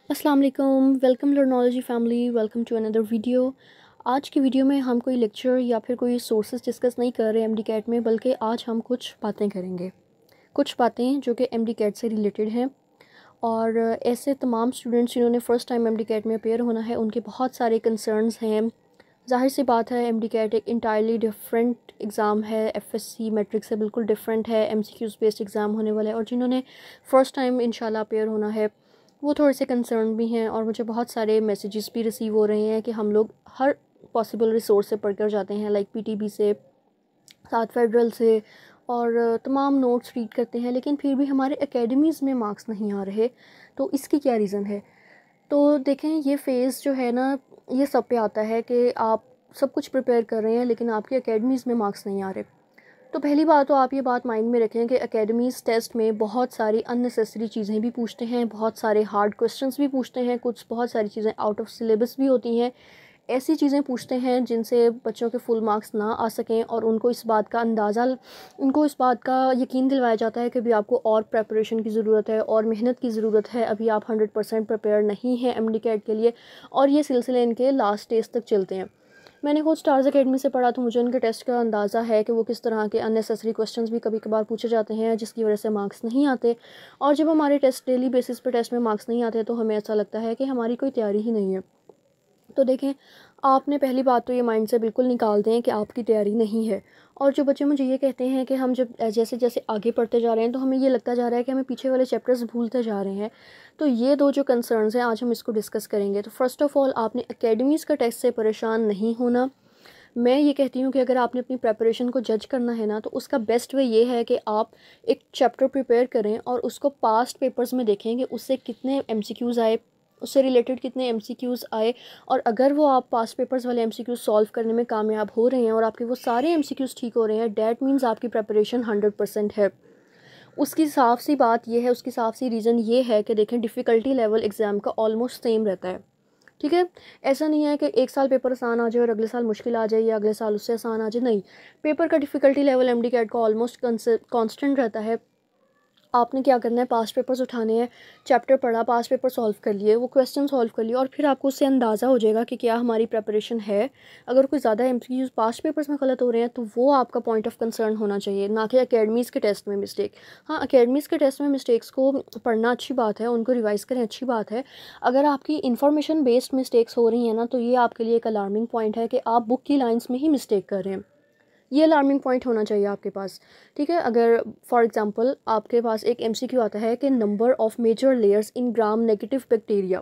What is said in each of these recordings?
अस्सलाम वालेकुम, welcome Learnology family, welcome to another video. आज की वीडियो में हम कोई लेक्चर या फिर कोई सोर्सेज डिस्कस नहीं कर रहे एमडी कैट में, बल्कि आज हम कुछ बातें करेंगे। कुछ बातें जो कि एमडी कैट से रिलेटेड हैं। और ऐसे तमाम स्टूडेंट्स जिन्होंने फ़र्स्ट टाइम एमडी कैट में अपेयर होना है, उनके बहुत सारे कंसर्न्स हैं। ज़ाहिर सी बात है, एमडी कैट एक इंटायरली डिफरेंट एग्ज़ाम है, एफएससी मैट्रिक से बिल्कुल डिफरेंट है, एमसीक्यूज़ बेस्ड एग्ज़ाम होने वाला है। और जिन्होंने फ़र्स्ट टाइम इंशाल्लाह अपेयर होना है, वो थोड़े से कंसर्न भी हैं। और मुझे बहुत सारे मैसेजेस भी रिसीव हो रहे हैं कि हम लोग हर पॉसिबल रिसोर्स से पढ़कर जाते हैं, लाइक पीटीबी से, साथ फेडरल से, और तमाम नोट्स रीड करते हैं, लेकिन फिर भी हमारे एकेडमीज़ में मार्क्स नहीं आ रहे। तो इसकी क्या रीज़न है? तो देखें, ये फ़ेज़ जो है ना, ये सब पे आता है कि आप सब कुछ प्रिपेयर कर रहे हैं लेकिन आपकी एकेडमीज़ में मार्क्स नहीं आ रहे। तो पहली बात तो आप ये बात माइंड में रखें कि एकेडमीज़ टेस्ट में बहुत सारी अननेसेसरी चीज़ें भी पूछते हैं, बहुत सारे हार्ड क्वेश्चंस भी पूछते हैं, कुछ बहुत सारी चीज़ें आउट ऑफ सिलेबस भी होती हैं। ऐसी चीज़ें पूछते हैं जिनसे बच्चों के फुल मार्क्स ना आ सकें, और उनको इस बात का यकीन दिलवाया जाता है कि भी आपको और प्रेपरेशन की ज़रूरत है और मेहनत की ज़रूरत है, अभी आप 100% प्रिपेयर नहीं हैं एमडी कैट के लिए। और ये सिलसिले इनके लास्ट स्टेज तक चलते हैं। मैंने खुद स्टार्स एकेडमी से पढ़ा, तो मुझे उनके टेस्ट का अंदाज़ा है कि वो किस तरह के अननेसेसरी क्वेश्चंस भी कभी कभार पूछे जाते हैं, जिसकी वजह से मार्क्स नहीं आते। और जब हमारे टेस्ट डेली बेसिस पे टेस्ट में मार्क्स नहीं आते, तो हमें ऐसा लगता है कि हमारी कोई तैयारी ही नहीं है। तो देखें, आपने पहली बात तो ये माइंड से बिल्कुल निकाल दें कि आपकी तैयारी नहीं है। और जो बच्चे मुझे ये कहते हैं कि हम जब जैसे जैसे आगे पढ़ते जा रहे हैं, तो हमें ये लगता जा रहा है कि हमें पीछे वाले चैप्टर्स भूलते जा रहे हैं। तो ये दो जो कंसर्न्स हैं, आज हम इसको डिस्कस करेंगे। तो फ़र्स्ट ऑफ़ ऑल, आपने एकेडमीज़ का टेस्ट से परेशान नहीं होना। मैं ये कहती हूँ कि अगर आपने अपनी प्रेपरेशन को जज करना है ना, तो उसका बेस्ट वे ये है कि आप एक चैप्टर प्रिपेयर करें और उसको पास्ट पेपर्स में देखें कि उससे कितने एमसीक्यूज़ आए, उससे रिलेटेड कितने एमसीक्यूज़ आए। और अगर वो आप पास्ट पेपर्स वाले एमसीक्यूज़ सॉल्व करने में कामयाब हो रहे हैं और आपके वो सारे एमसीक्यूज़ ठीक हो रहे हैं, डैट मीन्स आपकी प्रेपरेशन 100% है। उसकी साफ सी बात ये है, उसकी साफ सी रीज़न ये है कि देखें, डिफ़िकल्टी लेवल एग्ज़ाम का ऑलमोस्ट सेम रहता है। ठीक है? ऐसा नहीं है कि एक साल पेपर आसान आ जाए और अगले साल मुश्किल आ जाए, या अगले साल उससे आसान आ जाए, नहीं। पेपर का डिफ़िकल्टी लेवल एमडी कैट का ऑलमोस्ट कांस्टेंट रहता है। आपने क्या करना है, पास्ट पेपर्स उठाने हैं, चैप्टर पढ़ा, पास्ट पेपर सॉल्व कर लिए, वो क्वेश्चन सॉल्व कर लिए, और फिर आपको उससे अंदाज़ा हो जाएगा कि क्या हमारी प्रिपरेशन है। अगर कोई ज़्यादा एमसीक्यूज़ पास्ट पेपर्स में गलत हो रहे हैं, तो वो आपका पॉइंट ऑफ कंसर्न होना चाहिए, ना कि एकेडमीज़ के टेस्ट में मिस्टेक। हाँ, एकेडमीज़ के टेस्ट में मिस्टेक्स को पढ़ना अच्छी बात है, उनको रिवाइज़ करें, अच्छी बात है। अगर आपकी इन्फॉर्मेशन बेस्ड मिस्टेक्स हो रही हैं ना, तो ये आपके लिए एक अलार्मिंग पॉइंट है कि आप बुक की लाइन्स में ही मिस्टेक कर रहे हैं। ये अलार्मिंग पॉइंट होना चाहिए आपके पास। ठीक है? अगर फॉर एग्जांपल आपके पास एक एमसीक्यू आता है कि number of major layers in gram negative bacteria,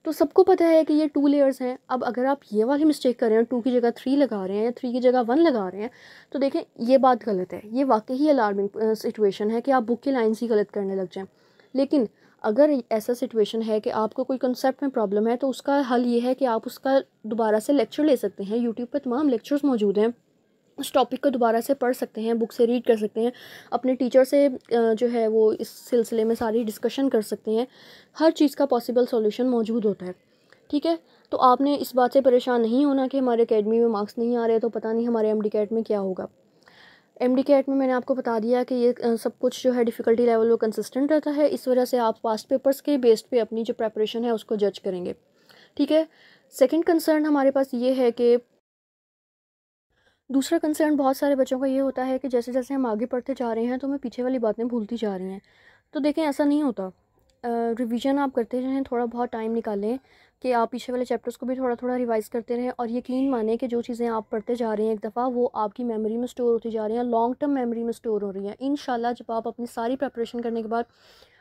तो सबको पता है कि ये 2 लेयर्स हैं। अब अगर आप ये वाली मिस्टेक कर रहे हैं, 2 की जगह 3 लगा रहे हैं, 3 की जगह 1 लगा रहे हैं, तो देखें, ये बात गलत है। ये वाकई ही अलार्मिंग सिचुएशन है कि आप बुक की लाइन्स ही गलत करने लग जाएँ। लेकिन अगर ऐसा सिचुएशन है कि आपको कोई कंसेप्ट में प्रॉब्लम है, तो उसका हल ये है कि आप उसका दोबारा से लेक्चर ले सकते हैं। यूट्यूब पे तमाम लेक्चर्स मौजूद हैं। उस टॉपिक को दोबारा से पढ़ सकते हैं, बुक से रीड कर सकते हैं, अपने टीचर से जो है वो इस सिलसिले में सारी डिस्कशन कर सकते हैं। हर चीज़ का पॉसिबल सॉल्यूशन मौजूद होता है। ठीक है? तो आपने इस बात से परेशान नहीं होना कि हमारे एकेडमी में मार्क्स नहीं आ रहे, तो पता नहीं हमारे एमडी कैट में क्या होगा। एमडी कैट में मैंने आपको बता दिया कि ये सब कुछ जो है डिफ़िकल्टी लेवल वो कंसिस्टेंट रहता है। इस वजह से आप पास्ट पेपर्स के बेस्ड पे अपनी जो प्रेपरेशन है उसको जज करेंगे। ठीक है? सेकंड कंसर्न हमारे पास ये है कि दूसरा कंसर्न बहुत सारे बच्चों का ये होता है कि जैसे जैसे हम आगे पढ़ते जा रहे हैं, तो हमें पीछे वाली बातें भूलती जा रही हैं। तो देखें, ऐसा नहीं होता। रिवीजन आप करते रहें, थोड़ा बहुत टाइम निकालें कि आप पीछे वाले चैप्टर्स को भी थोड़ा थोड़ा रिवाइज़ करते रहें, और यकीन मानें कि जो चीज़ें आप पढ़ते जा रहे हैं एक दफ़ा, वो आपकी मेमोरी में स्टोर होती जा रही हैं, लॉन्ग टर्म मेमोरी में स्टोर हो रही हैं। इंशाल्लाह जब आप अपनी सारी प्रिपरेशन करने के बाद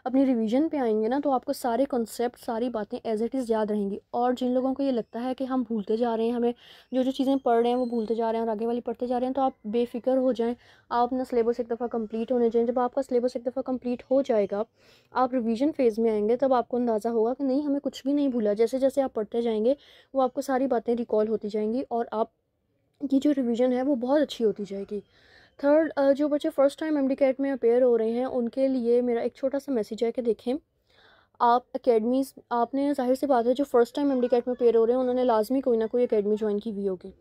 अपनी रिवीजन पे आएंगे ना, तो आपको सारे कॉन्सेप्ट, सारी बातें एज इट इज़ याद रहेंगी। और जिन लोगों को ये लगता है कि हम भूलते जा रहे हैं, हमें जो जो चीज़ें पढ़ रहे हैं वो भूलते जा रहे हैं और आगे वाली पढ़ते जा रहे हैं, तो आप बेफ़िक्र हो जाएं। आप अपना सिलेबस एक दफ़ा कंप्लीट होने जाएं। जब आपका सिलेबस एक दफ़ा कंप्लीट हो जाएगा, आप रिवीजन फ़ेज़ में आएंगे, तब आपको अंदाज़ा होगा कि नहीं, हमें कुछ भी नहीं भूला। जैसे जैसे आप पढ़ते जाएंगे, वो आपको सारी बातें रिकॉल होती जाएंगी, और आप की जो रिवीजन है वो बहुत अच्छी होती जाएगी। थर्ड, जो बच्चे फ़र्स्ट टाइम एमडी कैट में अपेयर हो रहे हैं, उनके लिए मेरा एक छोटा सा मैसेज है कि देखें, आप एकेडमीज़, आपने ज़ाहिर सी बात है, जो फ़र्स्ट टाइम एमडी कैट में अपेयर हो रहे हैं, उन्होंने लाजमी कोई ना कोई एकेडमी ज्वाइन की हुई होगी।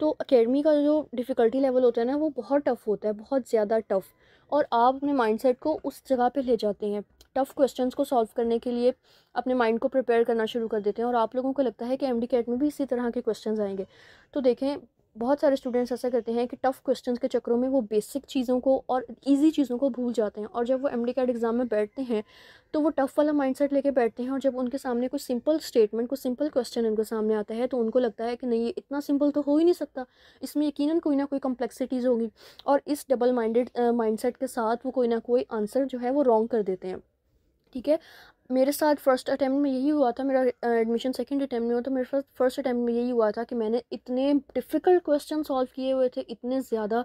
तो एकेडमी का जो डिफ़िकल्टी लेवल होता है ना, वो बहुत टफ़ होता है, बहुत ज़्यादा टफ़। और आप अपने माइंडसेट को उस जगह पे ले जाते हैं। टफ़ क्वेश्चंस को सॉल्व करने के लिए अपने माइंड को प्रिपेयर करना शुरू कर देते हैं और आप लोगों को लगता है कि एमडीकैट में भी इसी तरह के क्वेश्चंस आएंगे। तो देखें, बहुत सारे स्टूडेंट्स ऐसा करते हैं कि टफ़ क्वेश्चंस के चक्करों में वो बेसिक चीज़ों को और इजी चीज़ों को भूल जाते हैं, और जब वो एमडीकैट एग्ज़ाम में बैठते हैं तो वो टफ़ वाला माइंडसेट लेके बैठते हैं, और जब उनके सामने कुछ सिंपल स्टेटमेंट, कुछ सिंपल क्वेश्चन उनके सामने आता है तो उनको लगता है कि नहीं, ये इतना सिंपल तो हो ही नहीं सकता, इसमें यकीनन कोई ना कोई कॉम्प्लेक्सिटीज़ होगी, और इस डबल माइंडेड माइंडसेट के साथ वो कोई ना कोई आंसर जो है वो रॉन्ग कर देते हैं। ठीक है, मेरे साथ फर्स्ट अटैम्प्ट में यही हुआ था। मेरा एडमिशन सेकंड अटैम्प्ट में हुआ, तो मेरे साथ फर्स्ट अटैम्प्ट में यही हुआ था कि मैंने इतने डिफ़िकल्ट क्वेश्चन सॉल्व किए हुए थे, इतने ज़्यादा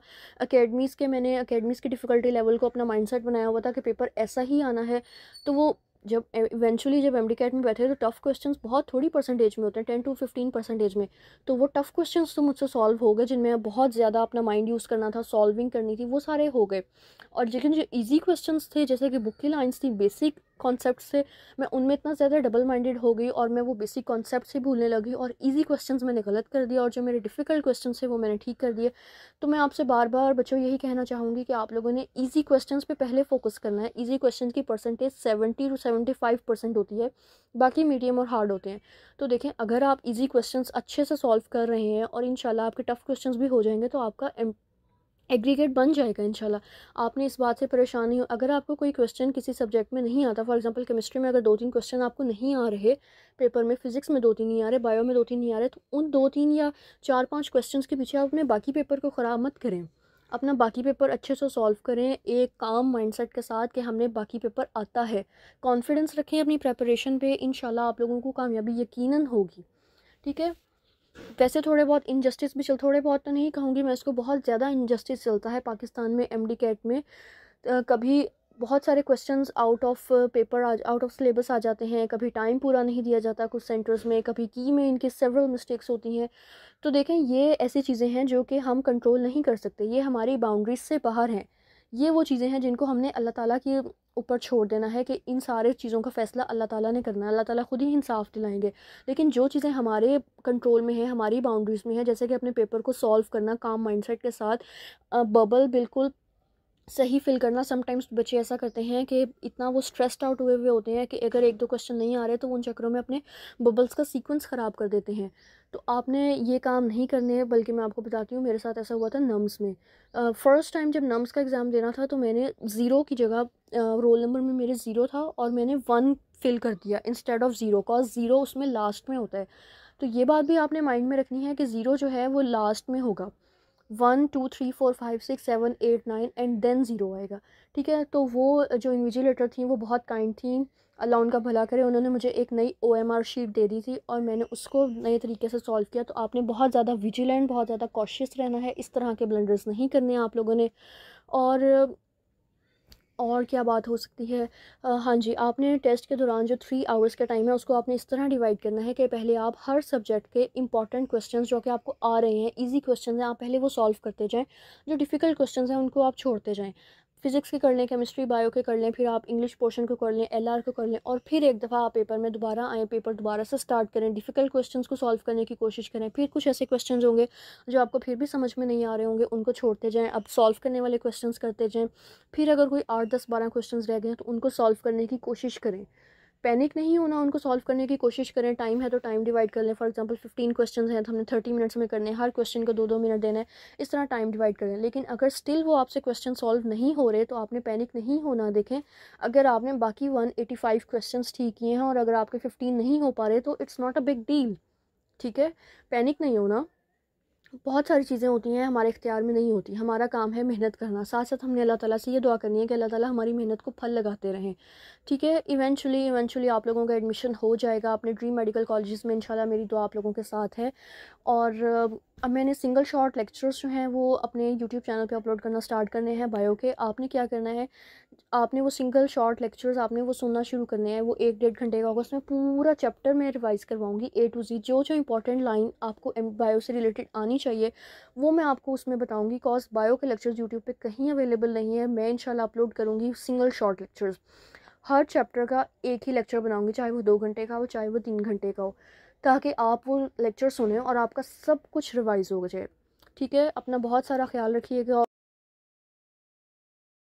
मैंने एकेडमीज़ की डिफ़िकल्टी लेवल को अपना माइंडसेट बनाया हुआ था कि पेपर ऐसा ही आना है। तो वो जब इवेंचुअली जब एमडीकैट में बैठे तो टफ़ क्वेश्चंस बहुत थोड़ी परसेंटेज में होते हैं, 10 to 15% में। तो वो टफ़ क्वेश्चंस तो मुझसे सॉल्व हो गए, जिनमें बहुत ज़्यादा अपना माइंड यूज़ करना था, सॉल्विंग करनी थी, वो सारे हो गए। और लेकिन जो ईजी क्वेश्चंस थे, जैसे कि बुक की लाइन्स थी, बेसिक कॉन्सेप्ट से, मैं उनमें इतना ज़्यादा डबल माइंडेड हो गई और मैं वो बेसिक कॉन्सेप्ट से भूलने लगी, और इजी क्वेश्चंस मैंने गलत कर दिया, और जो मेरे डिफ़िकल्ट क्वेश्चंस थे वो मैंने ठीक कर दिए। तो मैं आपसे बार बार बच्चों यही कहना चाहूँगी कि आप लोगों ने इजी क्वेश्चंस पे पहले फोकस करना है। इजी क्वेश्चंस की परसेंटेज 70 to 75% होती है, बाकी मीडियम और हार्ड होते हैं। तो देखें, अगर आप इजी क्वेश्चंस अच्छे से सॉल्व कर रहे हैं और इंशाल्लाह आपके टफ़ क्वेश्चंस भी हो जाएंगे, तो आपका एग्रीगेट बन जाएगा इंशाल्लाह। आपने इस बात से परेशान नहीं हो, अगर आपको कोई क्वेश्चन किसी सब्जेक्ट में नहीं आता, फॉर एग्जांपल केमिस्ट्री में अगर 2-3 क्वेश्चन आपको नहीं आ रहे पेपर में, फिजिक्स में 2-3 नहीं आ रहे, बायो में 2-3 नहीं आ रहे, तो उन 2-3 या 4-5 क्वेश्चंस के पीछे आप अपने बाकी पेपर को ख़राब मत करें। अपना बाकी पेपर अच्छे से सॉल्व करें एक काम माइंडसेट के साथ कि हमने बाकी पेपर आता है। कॉन्फिडेंस रखें अपनी प्रेपरेशन पे, इंशाल्लाह आप लोगों को कामयाबी यकीनन होगी। ठीक है, वैसे थोड़े बहुत इनजस्टिस भी थोड़े बहुत तो नहीं कहूँगी मैं इसको, बहुत ज़्यादा इनजस्टिस चलता है पाकिस्तान में एमडीकैट में। कभी बहुत सारे questions out of paper out of syllabus आ जाते हैं, कभी टाइम पूरा नहीं दिया जाता कुछ सेंटर्स में, कभी की में इनकी सेवरल मिस्टेक्स होती हैं। तो देखें, ये ऐसी चीज़ें हैं जो कि हम कंट्रोल नहीं कर सकते, ये हमारी बाउंड्रीज से बाहर हैं। ये वो चीज़ें हैं जिनको हमने अल्लाह ताला के ऊपर छोड़ देना है कि इन सारे चीज़ों का फ़ैसला अल्लाह ताला ने करना है, अल्लाह ताला खुद ही इंसाफ दिलाएंगे। लेकिन जो चीज़ें हमारे कंट्रोल में है, हमारी बाउंड्रीज़ में है, जैसे कि अपने पेपर को सॉल्व करना काम माइंडसेट के साथ, बबल बिल्कुल सही फ़िल करना। समटाइम्स बच्चे ऐसा करते हैं कि इतना वो स्ट्रेस्ड आउट हुए हुए होते हैं कि अगर 1-2 क्वेश्चन नहीं आ रहे तो उन चक्करों में अपने बबल्स का सीक्वेंस ख़राब कर देते हैं। तो आपने ये काम नहीं करने हैं, बल्कि मैं आपको बताती हूँ, मेरे साथ ऐसा हुआ था नम्स में। फ़र्स्ट टाइम जब नम्स का एग्ज़ाम देना था तो मैंने ज़ीरो की जगह, रोल नंबर में मेरे ज़ीरो था और मैंने 1 फ़िल कर दिया instead of zero, cause zero उसमें लास्ट में होता है। तो ये बात भी आपने माइंड में रखनी है कि ज़ीरो जो है वो लास्ट में होगा। 1 2 3 4 5 6 7 8 9 एंड देन ज़ीरो आएगा। ठीक है, तो वो जो इन्विजिलेटर थी वो बहुत काइंड थी, अल्लाह उनका भला करे, उन्होंने मुझे एक नई OMR शीट दे दी थी और मैंने उसको नए तरीके से सॉल्व किया। तो आपने बहुत ज़्यादा विजिलेंट, बहुत ज़्यादा कॉशियस रहना है, इस तरह के ब्लंडर्स नहीं करने हैं आप लोगों ने। और क्या बात हो सकती है, हाँ जी, आपने टेस्ट के दौरान जो 3 आवर्स का टाइम है उसको आपने इस तरह डिवाइड करना है कि पहले आप हर सब्जेक्ट के इंपॉर्टेंट क्वेश्चंस जो कि आपको आ रहे हैं, इजी क्वेश्चंस हैं, आप पहले वो सॉल्व करते जाएं। जो डिफ़िकल्ट क्वेश्चंस हैं उनको आप छोड़ते जाएं। फिजिक्स के कर लें, केमिस्ट्री बायो के कर लें, फिर आप इंग्लिश पोर्शन को कर लें, LR को कर लें, और फिर एक दफ़ा आप पेपर में दोबारा आएँ, पेपर दोबारा से स्टार्ट करें, डिफ़िकल्ट क्वेश्चंस को सॉल्व करने की कोशिश करें। फिर कुछ ऐसे क्वेश्चंस होंगे जो आपको फिर भी समझ में नहीं आ रहे होंगे, उनको छोड़ते जाएँ, अब सॉल्व करने वाले क्वेश्चंस करते जाएँ। फिर अगर कोई 8 10 12 क्वेश्चंस रह गए हैं तो उनको सॉल्व करने की कोशिश करें। पैनिक नहीं होना, उनको सॉल्व करने की कोशिश करें। टाइम है तो टाइम डिवाइड कर लें, फॉर एग्जांपल 15 क्वेश्चंस हैं तो हमने 30 मिनट्स में करने हैं, हर क्वेश्चन को 2-2 मिनट देना है, इस तरह टाइम डिवाइड करें। लेकिन अगर स्टिल वो आपसे क्वेश्चन सॉल्व नहीं हो रहे तो आपने पैनिक नहीं होना। देखें, अगर आपने बाकी 185 क्वेश्चंस ठीक किए हैं और अगर आपके 15 नहीं हो पा रहे तो it's not a big deal. ठीक है, पैनिक नहीं होना। बहुत सारी चीज़ें होती हैं हमारे इख्तियार में नहीं होती, हमारा काम है मेहनत करना। साथ साथ हमने अल्लाह ताला से ये दुआ करनी है कि अल्लाह ताला हमारी मेहनत को फल लगाते रहें। ठीक है, इवेंचुअली आप लोगों का एडमिशन हो जाएगा अपने ड्रीम मेडिकल कॉलेजेस में, इंशाल्लाह मेरी दुआ आप लोगों के साथ है। और अब मैंने सिंगल शॉर्ट लेक्चर्स जो हैं वो अपने यूट्यूब चैनल पे अपलोड करना स्टार्ट करने हैं बायो के। आपने क्या करना है, आपने वो सिंगल शॉर्ट लेक्चर्स आपने वो सुनना शुरू करने हैं। वो 1-1.5 घंटे का होगा, उसमें पूरा चैप्टर मैं रिवाइज़ करवाऊँगी A to Z। जो जो इंपॉर्टेंट लाइन आपको बायो से रिलेटेड आनी चाहिए वो मैं आपको उसमें बताऊँगी। कॉज बायो के लेक्चर्स यूट्यूब पे कहीं अवेलेबल नहीं है, मैं इंशाल्लाह अपलोड करूँगी सिंगल शॉर्ट लेक्चर्स। हर चैप्टर का एक ही लेक्चर बनाऊँगी, चाहे वो 2 घंटे का हो, चाहे वो 3 घंटे का हो, ताकि आप वो लेक्चर सुने और आपका सब कुछ रिवाइज़ हो जाए। ठीक है, अपना बहुत सारा ख्याल रखिएगा।